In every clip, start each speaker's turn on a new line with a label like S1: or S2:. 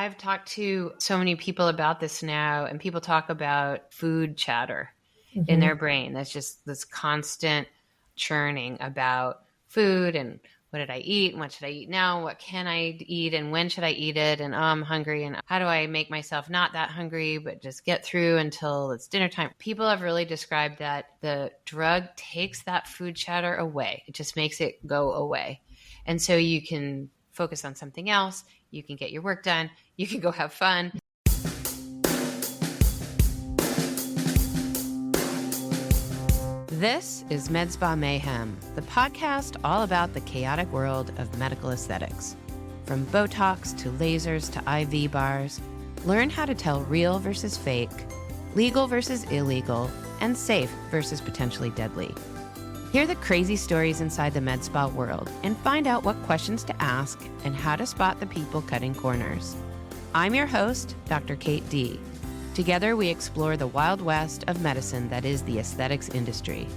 S1: I've talked to so many people about this now, and people talk about food chatter in their brain. That's just this constant churning about food and what did I eat and what should I eat now? What can I eat and when should I eat it? And I'm hungry and how do I make myself not that hungry, but just get through until it's dinner time? People have really described that the drug takes that food chatter away. It just makes it go away. And so you can focus on something else. You can get your work done. You can go have fun. This is Medispa Mayhem, the podcast all about the chaotic world of medical aesthetics. From Botox to lasers to IV bars, learn how to tell real versus fake, legal versus illegal, and safe versus potentially deadly. Hear the crazy stories inside the med spa world and find out what questions to ask and how to spot the people cutting corners. I'm your host, Dr. Kate Dee. Together, we explore the wild west of medicine that is the aesthetics industry.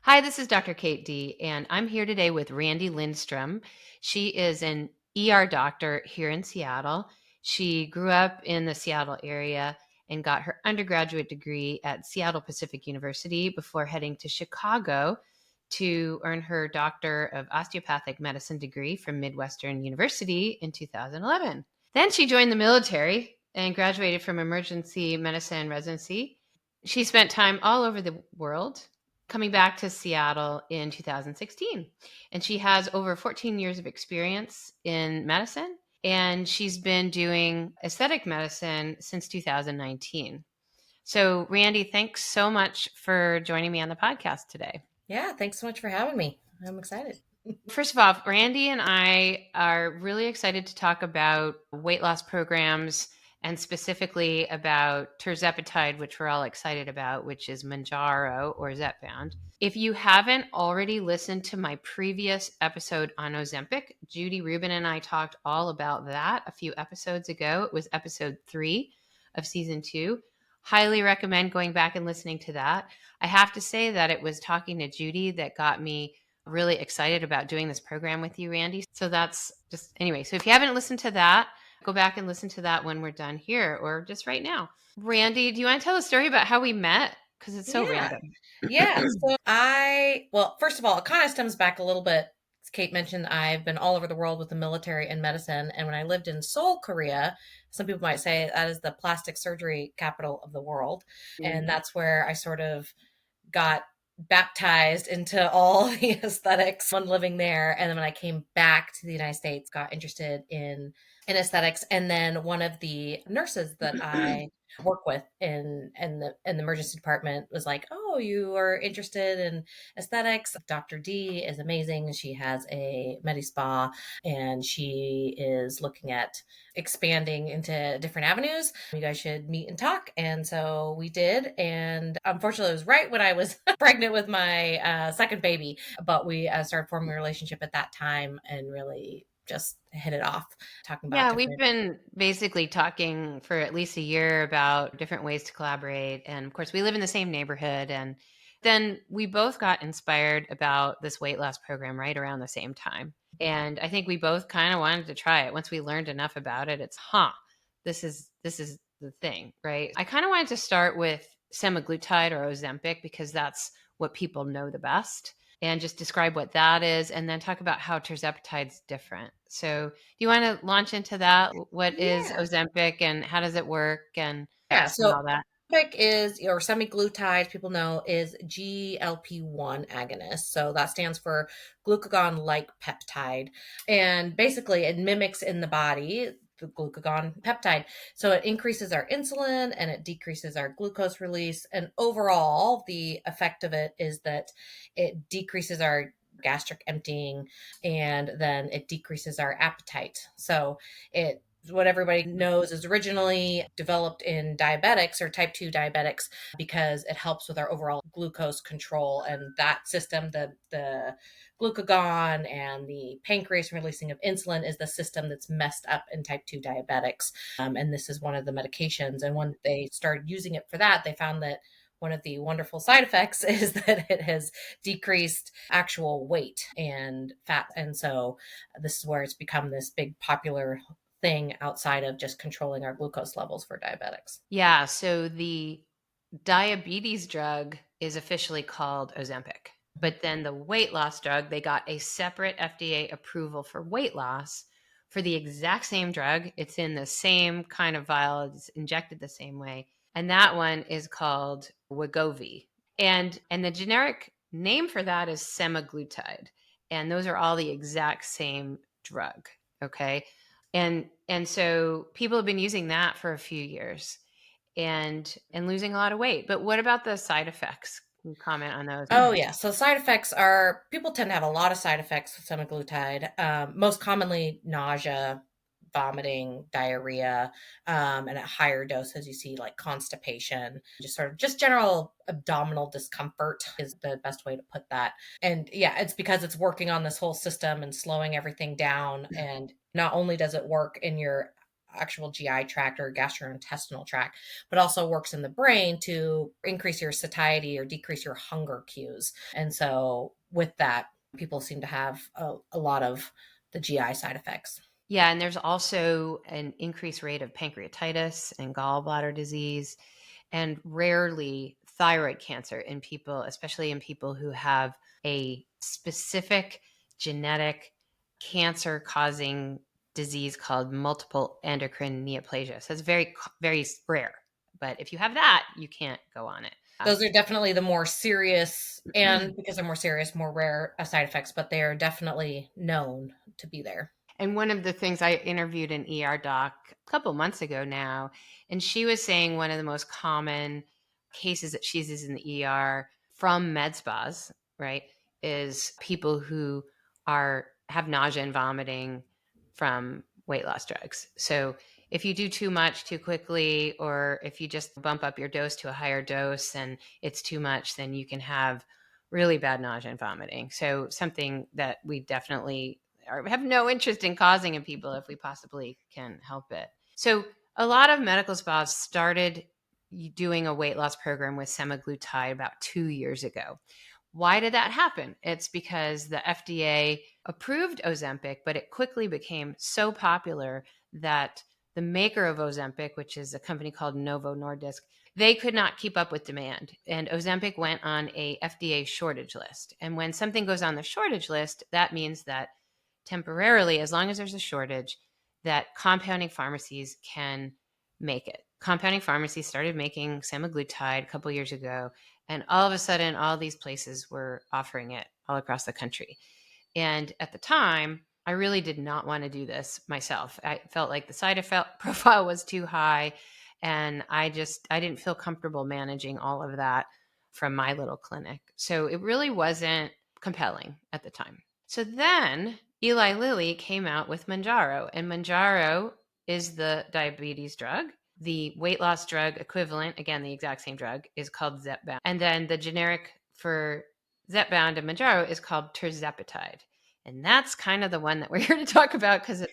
S1: Hi, this is Dr. Kate Dee, and I'm here today with Randy Lindstrom. She is an ER doctor here in Seattle. She grew up in the Seattle area and got her undergraduate degree at Seattle Pacific University before heading to Chicago to earn her Doctor of Osteopathic Medicine degree from Midwestern University in 2011. Then she joined the military and graduated from emergency medicine residency. She spent time all over the world, coming back to Seattle in 2016. And she has over 14 years of experience in medicine, and she's been doing aesthetic medicine since 2019. So, Randy, thanks so much for joining me on the podcast today.
S2: Yeah, thanks so much for having me. I'm excited.
S1: First of all, Randy and I are really excited to talk about weight loss programs and specifically about Terzapatide, which we're all excited about, which is Manjaro or ZepBound. If you haven't already listened to my previous episode on Ozempic, Judy Rubin and I talked all about that a few episodes ago. It was episode 3 of season 2. Highly recommend going back and listening to that. I have to say that it was talking to Judy that got me really excited about doing this program with you, Randy. So that's just, anyway, so if you haven't listened to that, go back and listen to that when we're done here or just right now. Randy, do you want to tell a story about how we met? Because it's so random.
S2: Yeah. So first of all, it kind of stems back a little bit. As Kate mentioned, I've been all over the world with the military and medicine. And when I lived in Seoul, Korea, some people might say that is the plastic surgery capital of the world. Mm-hmm. And that's where I sort of got baptized into all the aesthetics when living there. And then when I came back to the United States, got interested in aesthetics. And then one of the nurses that I work with in the emergency department was like, "Oh, you are interested in aesthetics. Dr. D is amazing. She has a Medispa and she is looking at expanding into different avenues. You guys should meet and talk." And so we did. And unfortunately, it was right when I was pregnant with my second baby, but we started forming a relationship at that time and really just hit it off talking about
S1: we've been basically talking for at least a year about different ways to collaborate. And of course, we live in the same neighborhood. And then we both got inspired about this weight loss program right around the same time. And I think we both kind of wanted to try it. Once we learned enough about it, it's, this is the thing, right? I kind of wanted to start with Semaglutide or Ozempic because that's what people know the best, and just describe what that is, and then talk about how Tirzapatide's different. So do you want to launch into that? What is Ozempic and how does it work? And
S2: so
S1: all that.
S2: Ozempic is, or semaglutide, people know, is GLP-1 agonist. So that stands for glucagon-like peptide. And basically it mimics in the body the glucagon peptide. So it increases our insulin and it decreases our glucose release. And overall, the effect of it is that it decreases our gastric emptying and then it decreases our appetite. So it what everybody knows is originally developed in diabetics or type 2 diabetics because it helps with our overall glucose control, and that system, the glucagon and the pancreas releasing of insulin, is the system that's messed up in type 2 diabetics. And this is one of the medications. And when they started using it for that, they found that one of the wonderful side effects is that it has decreased actual weight and fat. And so this is where it's become this big popular thing outside of just controlling our glucose levels for diabetics.
S1: Yeah. So the diabetes drug is officially called Ozempic. But then the weight loss drug, they got a separate FDA approval for weight loss for the exact same drug. It's in the same kind of vial, it's injected the same way. And that one is called Wegovy. And the generic name for that is Semaglutide. And those are all the exact same drug. Okay. And so people have been using that for a few years and losing a lot of weight. But what about the side effects? Can you comment on those?
S2: Oh yeah. So side effects are, people tend to have a lot of side effects with semaglutide. Most commonly nausea, vomiting, diarrhea, and at higher doses you see like constipation, just general abdominal discomfort is the best way to put that. And yeah, it's because it's working on this whole system and slowing everything down. And not only does it work in your actual GI tract or gastrointestinal tract, but also works in the brain to increase your satiety or decrease your hunger cues. And so with that, people seem to have a lot of the GI side effects.
S1: Yeah, and there's also an increased rate of pancreatitis and gallbladder disease, and rarely thyroid cancer in people, especially in people who have a specific genetic cancer causing disease called multiple endocrine neoplasia. So it's very, very rare. But if you have that, you can't go on it.
S2: Those are definitely the more serious, and because they're more serious, more rare side effects, but they are definitely known to be there.
S1: And one of the things, I interviewed an ER doc a couple months ago now, and she was saying one of the most common cases that she sees in the ER from med spas, right, is people who have nausea and vomiting from weight loss drugs. So if you do too much too quickly, or if you just bump up your dose to a higher dose and it's too much, then you can have really bad nausea and vomiting. So something that we definitely have no interest in causing in people if we possibly can help it. So a lot of medical spas started doing a weight loss program with semaglutide about 2 years ago. Why did that happen? It's because the FDA approved Ozempic, but it quickly became so popular that the maker of Ozempic, which is a company called Novo Nordisk, they could not keep up with demand. And Ozempic went on a FDA shortage list. And when something goes on the shortage list, that means that temporarily, as long as there's a shortage, that compounding pharmacies can make it. Compounding pharmacies started making semaglutide a couple years ago, and all of a sudden, all these places were offering it all across the country. And at the time, I really did not want to do this myself. I felt like the side effect profile was too high, and I didn't feel comfortable managing all of that from my little clinic. So it really wasn't compelling at the time. So then Eli Lilly came out with Manjaro, and Manjaro is the diabetes drug. The weight loss drug equivalent, again, the exact same drug, is called ZepBound. And then the generic for ZepBound and Manjaro is called Tirzapatide. And that's kind of the one that we're here to talk about because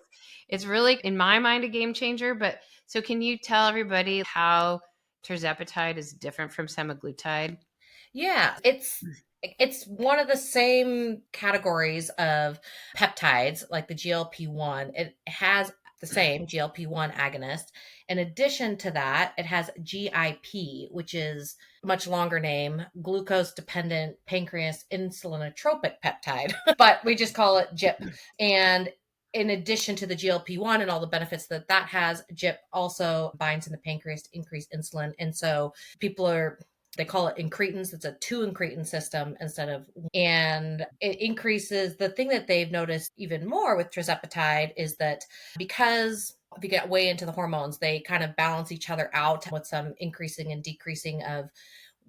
S1: it's really, in my mind, a game changer. But so can you tell everybody how Tirzapatide is different from semaglutide?
S2: Yeah, it's one of the same categories of peptides like the GLP-1. It has the same GLP-1 agonist. In addition to that, it has GIP, which is a much longer name, glucose dependent pancreas insulinotropic peptide, but we just call it GIP. And in addition to the GLP-1 and all the benefits that that has, GIP also binds in the pancreas to increase insulin. And so they call it incretins. It's a 2 incretin system instead of, and it increases. The thing that they've noticed even more with tirzepatide is that because if you get way into the hormones, they kind of balance each other out with some increasing and decreasing of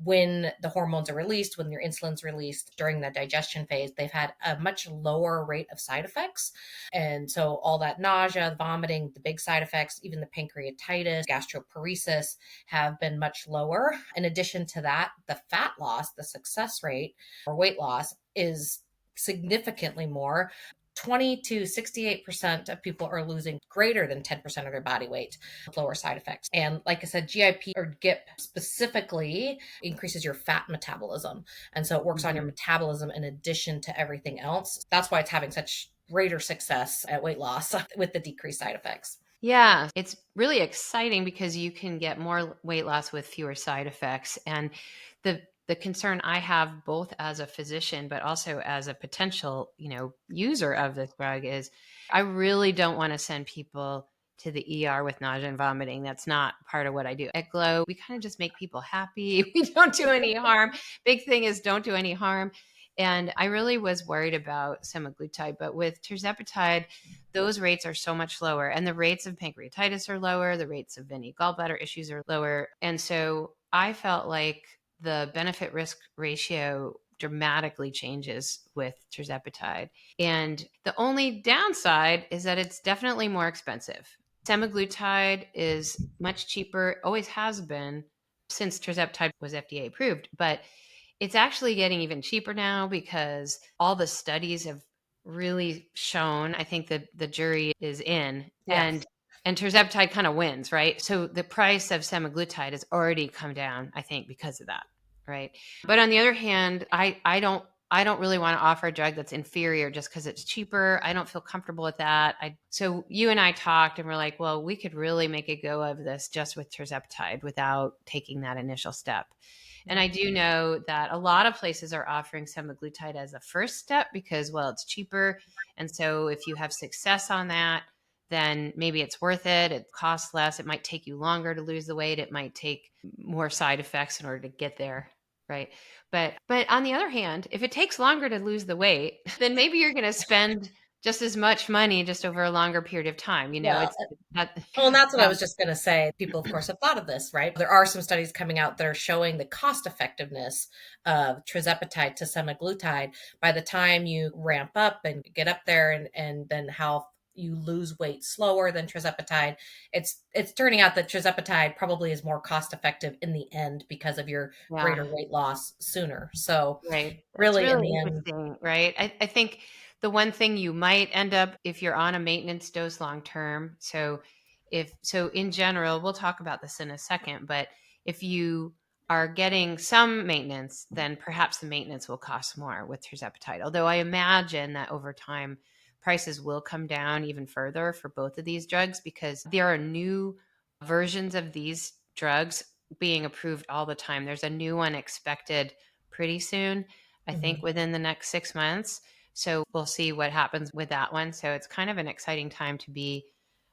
S2: when the hormones are released, when your insulin's released during the digestion phase, they've had a much lower rate of side effects. And so all that nausea, vomiting, the big side effects, even the pancreatitis, gastroparesis have been much lower. In addition to that, the fat loss, the success rate or weight loss is significantly more. 20 to 68% of people are losing greater than 10% of their body weight with lower side effects. And like I said, GIP or GIP specifically increases your fat metabolism. And so it works on your metabolism in addition to everything else. That's why it's having such greater success at weight loss with the decreased side effects.
S1: Yeah, it's really exciting because you can get more weight loss with fewer side effects. And the concern I have both as a physician but also as a potential, user of this drug is I really don't want to send people to the ER with nausea and vomiting. That's not part of what I do. At Glow, we kind of just make people happy. We don't do any harm. Big thing is don't do any harm. And I really was worried about semaglutide, but with tirzepatide, those rates are so much lower. And the rates of pancreatitis are lower. The rates of any gallbladder issues are lower. And so I felt like the benefit risk ratio dramatically changes with tirzepatide. And the only downside is that it's definitely more expensive. Semaglutide is much cheaper, always has been since tirzepatide was FDA approved, but it's actually getting even cheaper now because all the studies have really shown, I think that the jury is in,
S2: Yes.
S1: and tirzepatide kind of wins, right? So the price of semaglutide has already come down, I think, because of that, right? But on the other hand, I don't really want to offer a drug that's inferior just because it's cheaper. I don't feel comfortable with that. So you and I talked and we're like, well, we could really make a go of this just with tirzepatide without taking that initial step. And I do know that a lot of places are offering semaglutide as a first step because, well, it's cheaper. And so if you have success on that, then maybe it's worth it. It costs less. It might take you longer to lose the weight. It might take more side effects in order to get there. Right. But on the other hand, if it takes longer to lose the weight, then maybe you're going to spend just as much money just over a longer period of time.
S2: Well,
S1: It's that.
S2: well, and that's what I
S1: Um,
S2: was just going to say. People, of course, have thought of this, right? There are some studies coming out that are showing the cost effectiveness of tirzepatide to semaglutide by the time you ramp up and get up there, and then how you lose weight slower than tirzepatide. It's turning out that tirzepatide probably is more cost effective in the end because of your greater
S1: yeah.
S2: weight loss sooner. So
S1: Right. That's
S2: really, in
S1: really
S2: the end,
S1: interesting, right? I think the one thing you might end up if you're on a maintenance dose long term. So in general, we'll talk about this in a second, but if you are getting some maintenance, then perhaps the maintenance will cost more with tirzepatide. Although I imagine that over time prices will come down even further for both of these drugs because there are new versions of these drugs being approved all the time. There's a new one expected pretty soon, I think
S2: mhm.
S1: within the next 6 months. So we'll see what happens with that one. So it's kind of an exciting time to be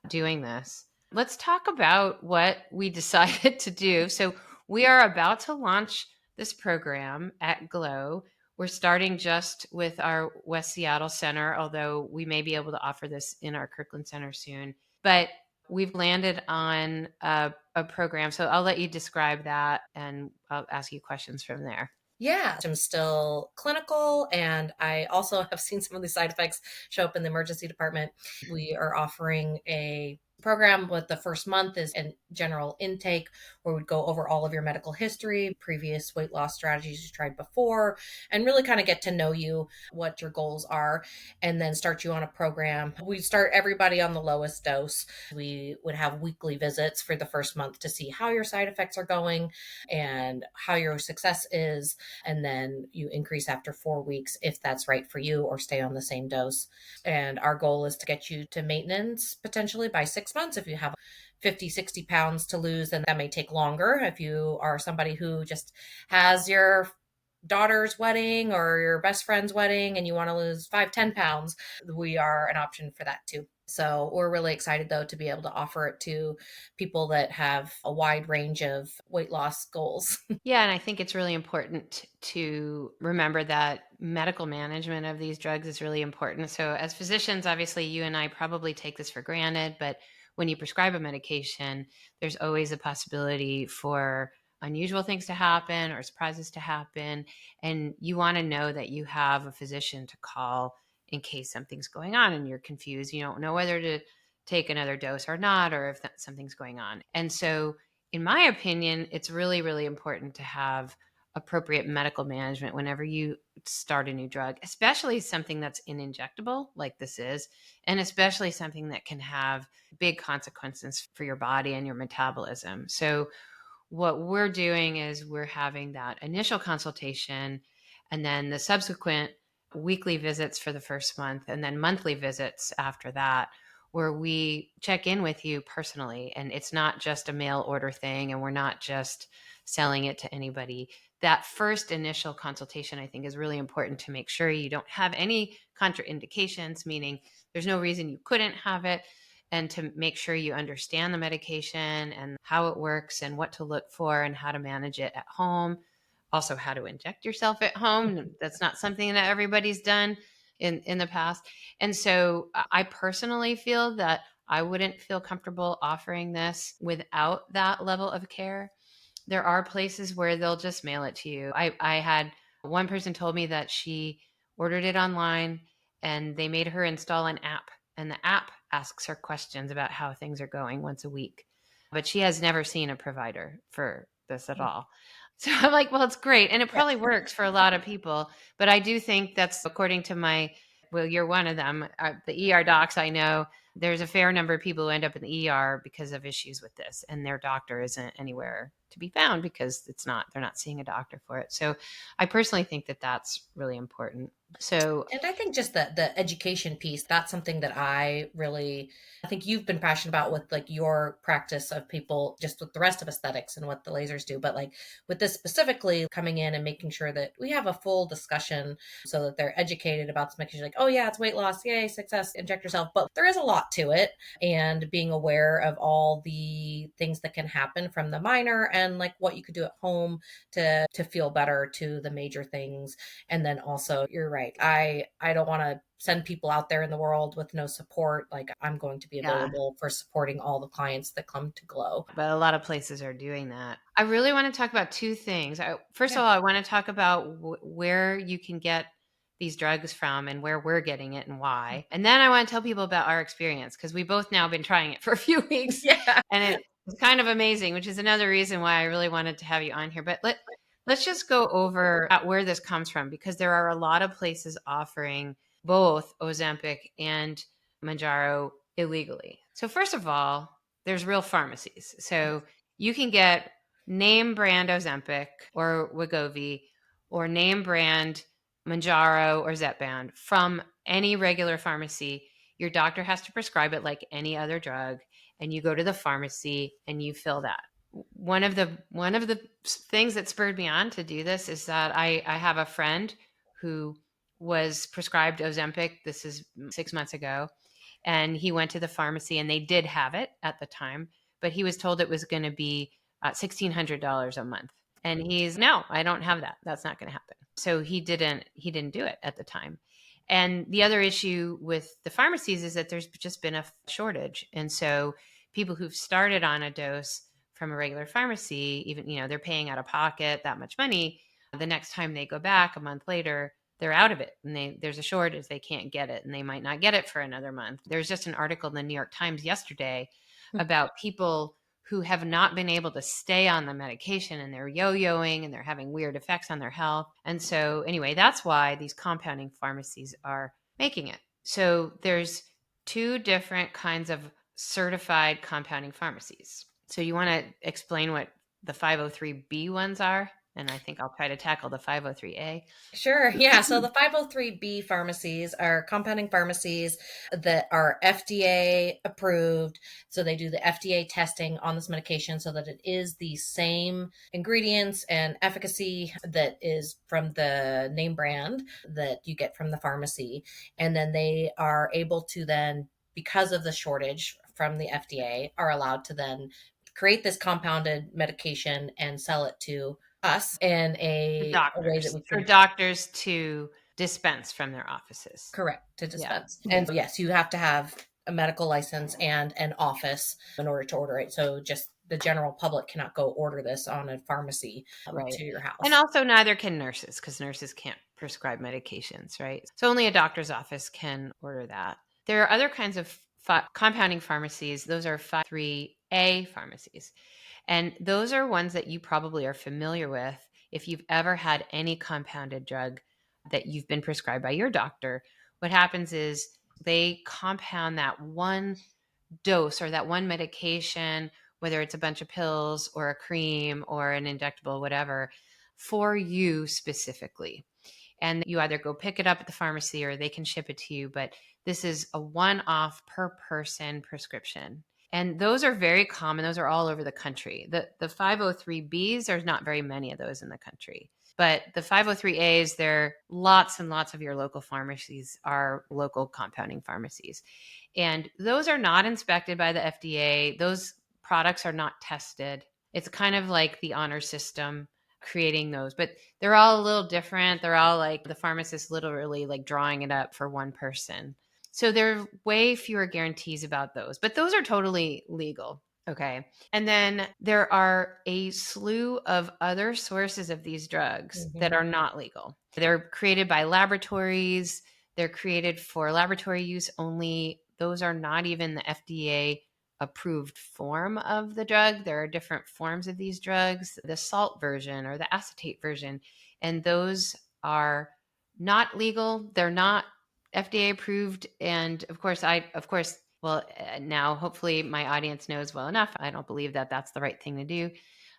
S1: doing this. Let's talk about what we decided to do. So we are about to launch this program at Glow. We're starting just with our West Seattle Center, although we may be able to offer this in our Kirkland Center soon. But we've landed on a program. So I'll let you describe that and I'll ask you questions from there.
S2: Yeah, I'm still clinical, and I also have seen some of these side effects show up in the emergency department. We are offering a program with the first month is a general intake where we'd go over all of your medical history, previous weight loss strategies you tried before, and really kind of get to know you, what your goals are, and then start you on a program. We start everybody on the lowest dose. We would have weekly visits for the first month to see how your side effects are going and how your success is, and then you increase after 4 weeks if that's right for you, or stay on the same dose. And our goal is to get you to maintenance potentially by 6 months. If you have 50, 60 pounds to lose, then that may take longer. If you are somebody who just has your daughter's wedding or your best friend's wedding and you want to lose 5, 10 pounds, we are an option for that too. So we're really excited though to be able to offer it to people that have a wide range of weight loss goals.
S1: Yeah, and I think it's really important to remember that medical management of these drugs is really important. So, as physicians, obviously, you and I probably take this for granted, but when you prescribe a medication, there's always a possibility for unusual things to happen or surprises to happen. And you want to know that you have a physician to call in case something's going on and you're confused. You don't know whether to take another dose or not, or if something's going on. And so, in my opinion, it's really, really important to have appropriate medical management whenever you start a new drug, especially something that's an injectable like this is, and especially something that can have big consequences for your body and your metabolism. So what we're doing is we're having that initial consultation and then the subsequent weekly visits for the first month and then monthly visits after that, where we check in with you personally. And it's not just a mail order thing, and we're not just selling it to anybody. That first initial consultation, I think, is really important to make sure you don't have any contraindications, meaning there's no reason you couldn't have it, and to make sure you understand the medication and how it works and what to look for and how to manage it at home. Also, how to inject yourself at home. That's not something that everybody's done in the past. And so I personally feel that I wouldn't feel comfortable offering this without that level of care. There are places where they'll just mail it to you. I had one person told me that she ordered it online and they made her install an app, and the app asks her questions about how things are going once a week. But she has never seen a provider for this at all. So I'm like, well, it's great. And it
S2: Yeah.
S1: probably works for a lot of people. But I do think that's according to well, you're one of them, the ER docs I know. There's a fair number of people who end up in the ER because of issues with this, and their doctor isn't anywhere to be found because they're not seeing a doctor for it. So I personally think that that's really important. So,
S2: And I think just the education piece, that's something that I think you've been passionate about with like your practice of people, just with the rest of aesthetics and what the lasers do. But like with this specifically, coming in and making sure that we have a full discussion so that they're educated about some medication, like, oh yeah, it's weight loss, yay, success, inject yourself. But there is a lot to it, and being aware of all the things that can happen from the minor and like what you could do at home to feel better, to the major things. And then also, you're right, I don't want to send people out there in the world with no support. Like, I'm going to be
S1: yeah,
S2: available for supporting all the clients that come to Glow.
S1: but a lot of places are doing that. I really want to talk about two things. First
S2: Yeah.
S1: of all, I want to talk about where you can get these drugs from and where we're getting it and why. And then I want to tell people about our experience, because we both now been trying it for a few weeks
S2: Yeah.
S1: and it's kind of amazing, which is another reason why I really wanted to have you on here. But let's just go over at where this comes from, because there are a lot of places offering both Ozempic and Manjaro illegally. So first of all, there's real pharmacies. So you can get name brand Ozempic or Wegovy or name brand Manjaro or ZepBound from any regular pharmacy. Your doctor has to prescribe it like any other drug, and you go to the pharmacy and you fill that. One of the things that spurred me on to do this is that I have a friend who was prescribed Ozempic. This is 6 months ago, and he went to the pharmacy and they did have it at the time, but he was told it was going to be $1,600 a month, and he's no, I don't have that. That's not going to happen. So he didn't do it at the time. And the other issue with the pharmacies is that there's just been a shortage, and so people who've started on a dose from a regular pharmacy, even they're paying out of pocket that much money, the next time they go back a month later, they're out of it and there's a shortage, they can't get it, and they might not get it for another month. There's just an article in the New York Times yesterday about people who have not been able to stay on the medication, and they're yo-yoing and they're having weird effects on their health. And so anyway, that's why these compounding pharmacies are making it. So there's two different kinds of certified compounding pharmacies. So you want to explain what the 503B ones are? And I think I'll try to tackle the 503A.
S2: Sure. Yeah. So the 503B pharmacies are compounding pharmacies that are FDA approved. So they do the FDA testing on this medication so that it is the same ingredients and efficacy that is from the name brand that you get from the pharmacy. And then they are able to then, because of the shortage from the FDA, are allowed to then create this compounded medication and sell it to us in a way that we
S1: For
S2: can.
S1: doctors to dispense from their offices.
S2: Correct, to
S1: Yeah.
S2: dispense. And yes, you have to have a medical license and an office in order to order it. So just the general public cannot go order this on a pharmacy
S1: Right.
S2: to your
S1: And
S2: house.
S1: also neither can nurses because nurses can't prescribe medications, right? So only a doctor's office can order that. There are other kinds of compounding pharmacies. Those are 503A pharmacies. And those are ones that you probably are familiar with if you've ever had any compounded drug that you've been prescribed by your doctor. What happens is they compound that one dose or that one medication, whether it's a bunch of pills or a cream or an injectable, whatever, for you specifically. And you either go pick it up at the pharmacy or they can ship it to you. But this is a one off per person prescription. And those are very common. Those are all over the country. The 503Bs, there's not very many of those in the country. But the 503As, there are lots and lots of your local pharmacies are local compounding pharmacies. And those are not inspected by the FDA. Those products are not tested. It's kind of like the honor system creating those, but they're all a little different. They're all like the pharmacist literally like drawing it up for one person. So there are way fewer guarantees about those, but those are totally legal. Okay. And then there are a slew of other sources of these drugs that
S2: Mm-hmm.
S1: are not legal. They're created by laboratories, they're created for laboratory use only. Those are not even the FDA approved form of the drug. There are different forms of these drugs, the salt version or the acetate version, and those are not legal. They're not FDA approved. And well, now hopefully my audience knows well enough. I don't believe that that's the right thing to do.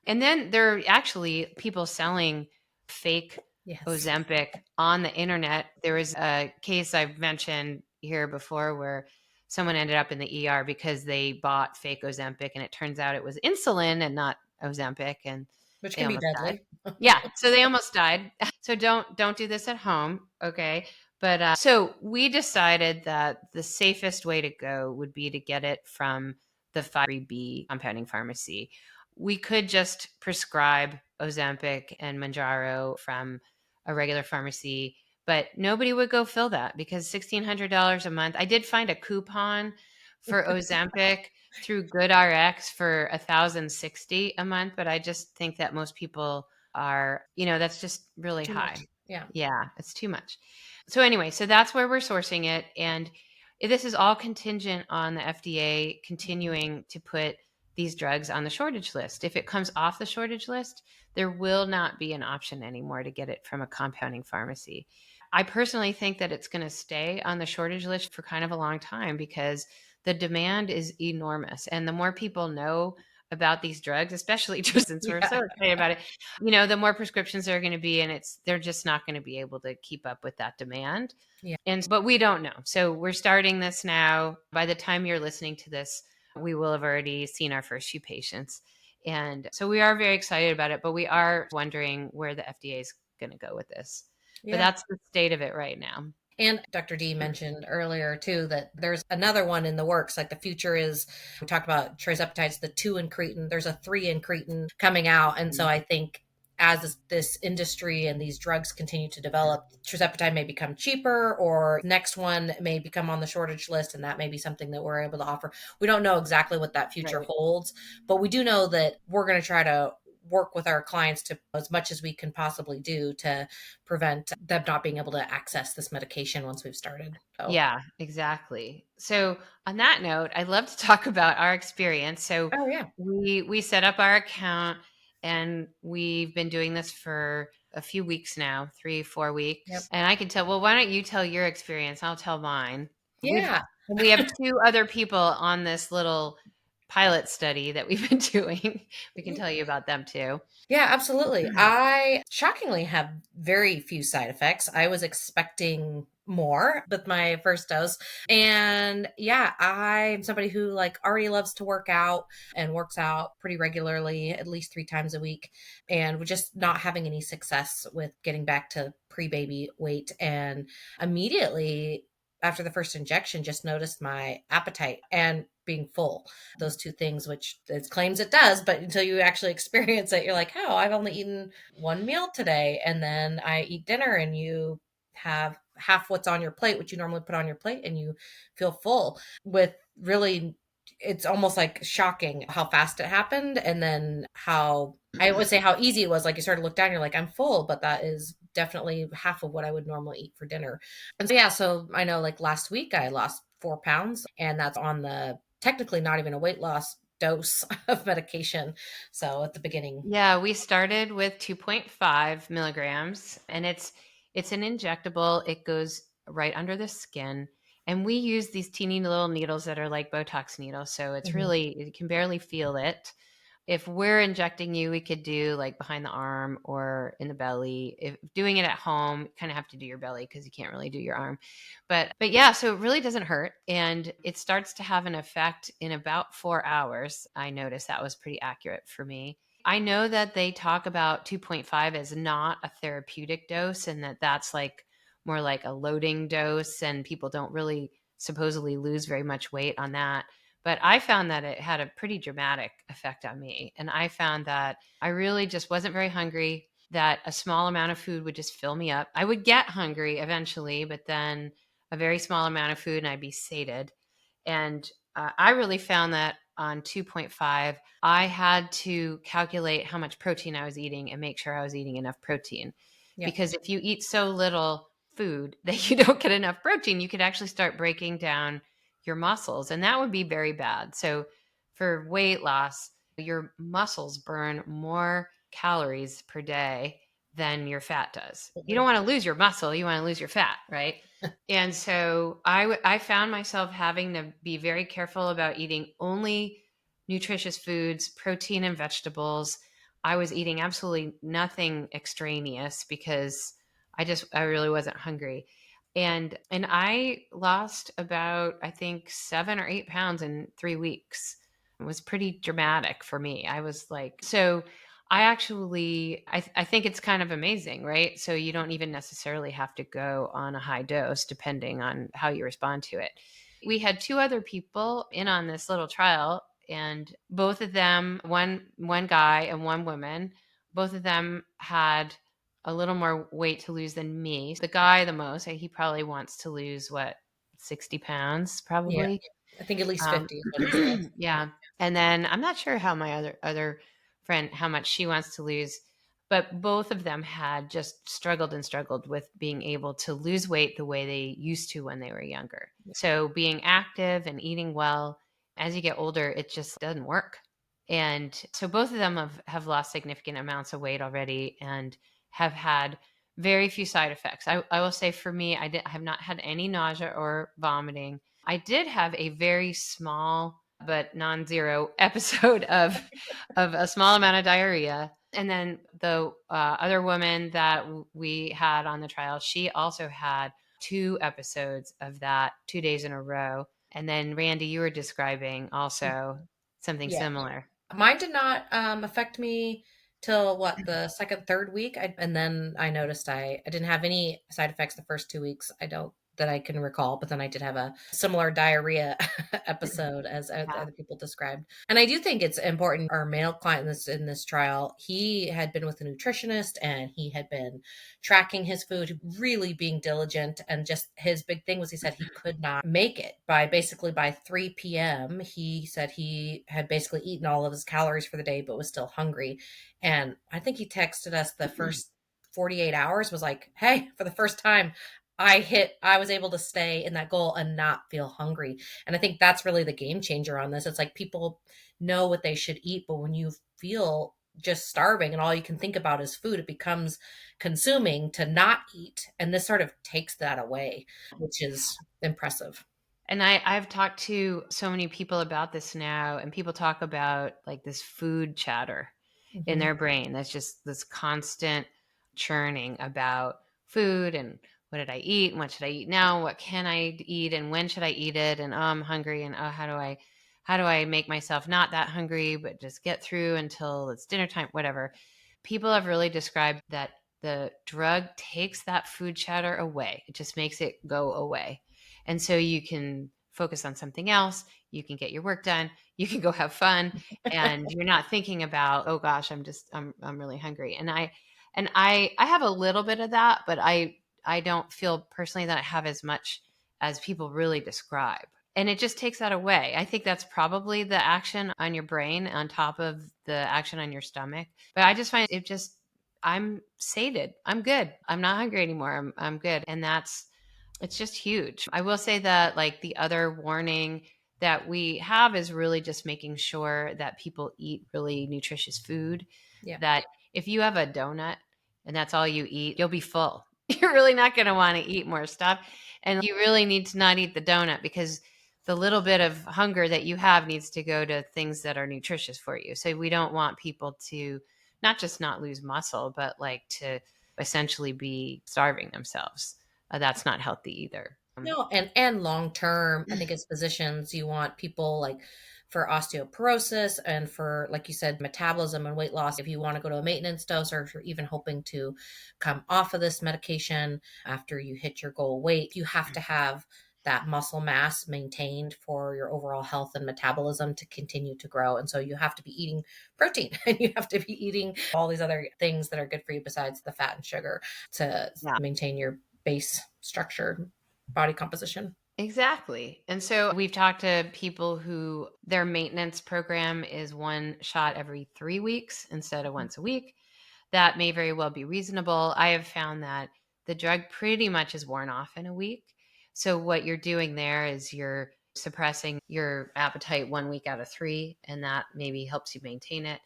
S1: And then there are actually people selling fake
S2: Yes.
S1: Ozempic on the internet. There was a case I've mentioned here before where someone ended up in the ER because they bought fake Ozempic and it turns out it was insulin and not Ozempic and
S2: Which
S1: they
S2: can be
S1: almost died.
S2: deadly.
S1: Yeah, so they almost died. So don't do this at home, okay? But so we decided that the safest way to go would be to get it from the 5B compounding pharmacy. We could just prescribe Ozempic and Manjaro from a regular pharmacy, but nobody would go fill that because $1,600 a month. I did find a coupon for Ozempic through GoodRx for 1,060 a month, but I just think that most people are, that's just really
S2: Too
S1: high.
S2: much. Yeah.
S1: Yeah, it's too much. So anyway, so that's where we're sourcing it, and this is all contingent on the FDA continuing to put these drugs on the shortage list. If it comes off the shortage list, there will not be an option anymore to get it from a compounding pharmacy. I personally think that it's going to stay on the shortage list for kind of a long time because the demand is enormous. And the more people know about these drugs, especially since we're
S2: Yeah.
S1: so excited about it, the more prescriptions there are going to be, and they're just not going to be able to keep up with that demand.
S2: Yeah.
S1: But we don't know. So we're starting this now. By the time you're listening to this, we will have already seen our first few patients. And so we are very excited about it, but we are wondering where the FDA is going to go with this. But
S2: Yeah.
S1: that's the state of it right now.
S2: And Dr. D mentioned earlier too that there's another one in the works. Like the future is, we talked about Tirzapatides, the 2 incretin. There's a 3 incretin coming out, and so I think as this industry and these drugs continue to develop, Tirzapatide may become cheaper, or next one may become on the shortage list, and that may be something that we're able to offer. We don't know exactly what that future
S1: Right.
S2: holds, but we do know that we're going to try to work with our clients to as much as we can possibly do to prevent them not being able to access this medication once we've started. So,
S1: Yeah, exactly. So on that note, I'd love to talk about our experience. So
S2: oh yeah,
S1: we set up our account and we've been doing this for a few weeks now, 3-4 weeks.
S2: yep,
S1: And I can tell, well, why don't you tell your experience? I'll tell mine. We've
S2: yeah,
S1: we have two other people on this little pilot study that we've been doing. We can tell you about them too.
S2: yeah, absolutely. I shockingly have very few side effects. I was expecting more with my first dose. And yeah, I'm somebody who like already loves to work out and works out pretty regularly, at least 3 times a week, and we're just not having any success with getting back to pre-baby weight. And immediately after the first injection, just noticed my appetite and being full, those two things, which it claims it does, but until you actually experience it, you're like, oh, I've only eaten one meal today. And then I eat dinner and you have half what's on your plate, which you normally put on your plate, and you feel full with really it's almost like shocking how fast it happened. And then how, I would say how easy it was. Like you sort of look down, you're like, I'm full, but that is definitely half of what I would normally eat for dinner. And so, yeah, so I know like last week I lost 4 pounds, and that's on the technically not even a weight loss dose of medication. So at the beginning.
S1: Yeah, we started with 2.5 milligrams, and it's an injectable. It goes right under the skin, and we use these teeny little needles that are like Botox needles, so it's
S2: Mhm.
S1: really, you can barely feel it. If we're injecting you, we could do like behind the arm or in the belly. If doing it at home, kind of have to do your belly because you can't really do your arm. But yeah, so it really doesn't hurt, and it starts to have an effect in about 4 hours. I noticed that was pretty accurate for me. I know that they talk about 2.5 as not a therapeutic dose, and that's like more like a loading dose, and people don't really supposedly lose very much weight on that. But I found that it had a pretty dramatic effect on me. And I found that I really just wasn't very hungry, that a small amount of food would just fill me up. I would get hungry eventually, but then a very small amount of food and I'd be sated. And I really found that on 2.5, I had to calculate how much protein I was eating and make sure I was eating enough protein.
S2: Yeah.
S1: Because if you eat so little food that you don't get enough protein, you could actually start breaking down your muscles, and that would be very bad. So, for weight loss, your muscles burn more calories per day than your fat does. You don't
S2: Absolutely.
S1: want to lose your muscle, you want to lose your fat, right? And so I found myself having to be very careful about eating only nutritious foods, protein and vegetables. I was eating absolutely nothing extraneous because I really wasn't hungry. And I lost about, I think, 7 or 8 pounds in 3 weeks. It was pretty dramatic for me. I was like, so I think it's kind of amazing, right? So you don't even necessarily have to go on a high dose depending on how you respond to it. We had two other people in on this little trial, and both of them, one guy and one woman, both of them had a little more weight to lose than me. The guy the most, he probably wants to lose what, 60 pounds
S2: Yeah.
S1: probably.
S2: I think at least
S1: Um,
S2: 50 is what he said.
S1: yeah. And then I'm not sure how my other friend, how much she wants to lose, but both of them had just struggled and struggled with being able to lose weight the way they used to when they were younger. So being active and eating well, as you get older, it just doesn't work. And so both of them have lost significant amounts of weight already and have had very few side effects. I will say for me, I have not had any nausea or vomiting. I did have a very small but non-zero episode of a small amount of diarrhea. And then the other woman that we had on the trial, she also had 2 episodes of that 2 days in a row. And then Randy, you were describing also something
S2: Yeah.
S1: similar.
S2: Mine did not affect me till what, the second, third week. And then I noticed I didn't have any side effects the first 2 weeks. I don't, that I can recall, but then I did have a similar diarrhea episode as
S1: Yeah.
S2: other people described. And I do think it's important. Our male client in this trial, he had been with a nutritionist and he had been tracking his food, really being diligent. And just his big thing was he said he could not make it by basically by 3 p.m. He said he had basically eaten all of his calories for the day, but was still hungry. And I think he texted us the first 48 hours was like, hey, for the first time, I was able to stay in that goal and not feel hungry. And I think that's really the game changer on this. It's like people know what they should eat, but when you feel just starving and all you can think about is food, it becomes consuming to not eat. And this sort of takes that away, which is impressive.
S1: And I've talked to so many people about this now, and people talk about like this food chatter in
S2: Hmm.
S1: their brain. That's just this constant churning about food and what did I eat and what should I eat now? What can I eat and when should I eat it? And oh, I'm hungry, and oh, how do I make myself not that hungry but just get through until it's dinner time, whatever. People have really described that the drug takes that food chatter away. It just makes it go away. And so you can focus on something else, you can get your work done, you can go have fun, and you're not thinking about, oh gosh, I'm really hungry. And I have a little bit of that, but I don't feel personally that I have as much as people really describe. And it just takes that away. I think that's probably the action on your brain on top of the action on your stomach. But I just find I'm sated. I'm good. I'm not hungry anymore. I'm good. And it's just huge. I will say that like the other warning that we have is really just making sure that people eat really nutritious food.
S2: Yeah.
S1: That if you have a donut and that's all you eat, you'll be full. You're really not going to want to eat more stuff. And you really need to not eat the donut because the little bit of hunger that you have needs to go to things that are nutritious for you. So we don't want people to not just not lose muscle, but like to essentially be starving themselves. That's not healthy either.
S2: No, and long term, I think as physicians, you want people like for osteoporosis and for, like you said, metabolism and weight loss. If you want to go to a maintenance dose, or if you're even hoping to come off of this medication after you hit your goal weight, you have to have that muscle mass maintained for your overall health and metabolism to continue to grow. And so you have to be eating protein and you have to be eating all these other things that are good for you besides the fat and sugar to maintain your base structure, body composition.
S1: Exactly. And so we've talked to people who their maintenance program is one shot every 3 weeks instead of once a week. That may very well be reasonable. I have found that the drug pretty much is worn off in a week. So what you're doing there is you're suppressing your appetite 1 week out of 3, and that maybe helps you maintain it.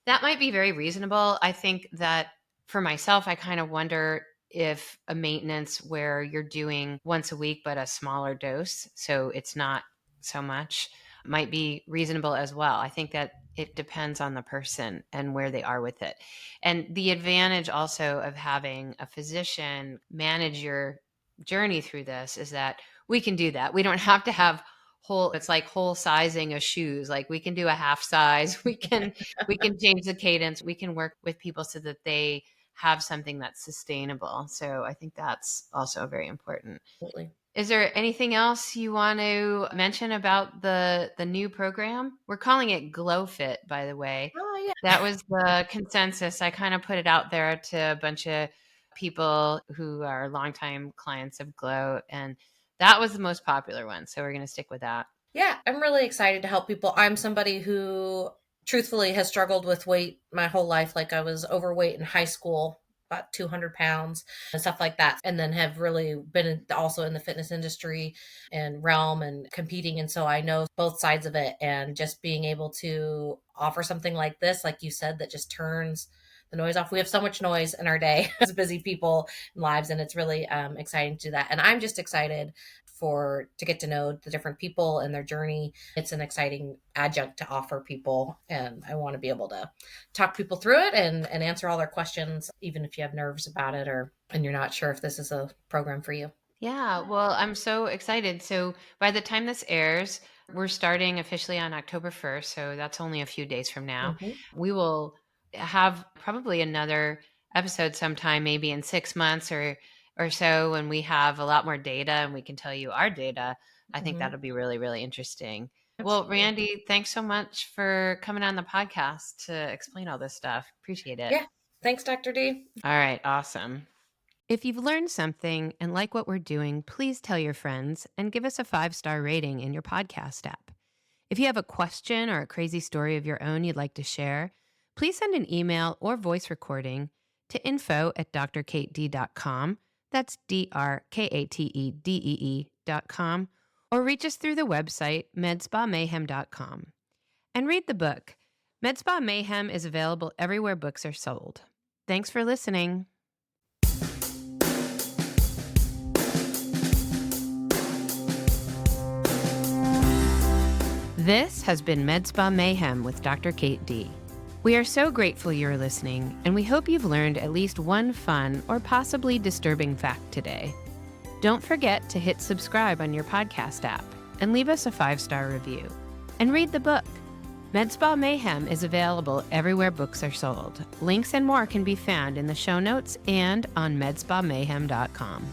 S1: That might be very reasonable. I think that for myself, I kind of wonder if a maintenance where you're doing once a week but a smaller dose, so it's not so much, might be reasonable as well. I think that it depends on the person and where they are with it. And the advantage also of having a physician manage your journey through this is that we can do that. We don't have to have it's like whole sizing of shoes. Like we can do a half size. We can change the cadence. We can work with people so that they have something that's sustainable. So I think that's also very important.
S2: Absolutely.
S1: Is there anything else you want to mention about the new program? We're calling it GlowFit, by the way.
S2: Oh, yeah.
S1: That was the consensus. I kind of put it out there to a bunch of people who are longtime clients of Glow, and that was the most popular one. So we're going to stick with that.
S2: Yeah, I'm really excited to help people. I'm somebody who truthfully has struggled with weight my whole life. Like I was overweight in high school, about 200 pounds and stuff like that. And then have really been also in the fitness industry and realm and competing. And so I know both sides of it, and just being able to offer something like this, like you said, that just turns the noise off. We have so much noise in our day as busy people and lives, and it's really exciting to do that. And I'm just excited to get to know the different people and their journey. It's an exciting adjunct to offer people, and I want to be able to talk people through it and answer all their questions, even if you have nerves about it and you're not sure if this is a program for you.
S1: Yeah, well, I'm so excited. So by the time this airs, we're starting officially on October 1st. So that's only a few days from now.
S2: Mm-hmm.
S1: We will have probably another episode sometime, maybe in 6 months or so, when we have a lot more data and we can tell you our data. I think that'll be really, really interesting. Well, Randy, thanks so much for coming on the podcast to explain all this stuff. Appreciate it.
S2: Yeah. Thanks, Dr. D.
S1: All right. Awesome. If you've learned something and like what we're doing, please tell your friends and give us a 5-star rating in your podcast app. If you have a question or a crazy story of your own you'd like to share, please send an email or voice recording to info@drkatedee.com. That's DRKATEDEE.com. Or reach us through the website, medspamayhem.com. And read the book. Medspa Mayhem is available everywhere books are sold. Thanks for listening. This has been Medspa Mayhem with Dr. Kate Dee. We are so grateful you're listening, and we hope you've learned at least one fun or possibly disturbing fact today. Don't forget to hit subscribe on your podcast app and leave us a 5-star review. And read the book. Medspa Mayhem is available everywhere books are sold. Links and more can be found in the show notes and on medspamayhem.com.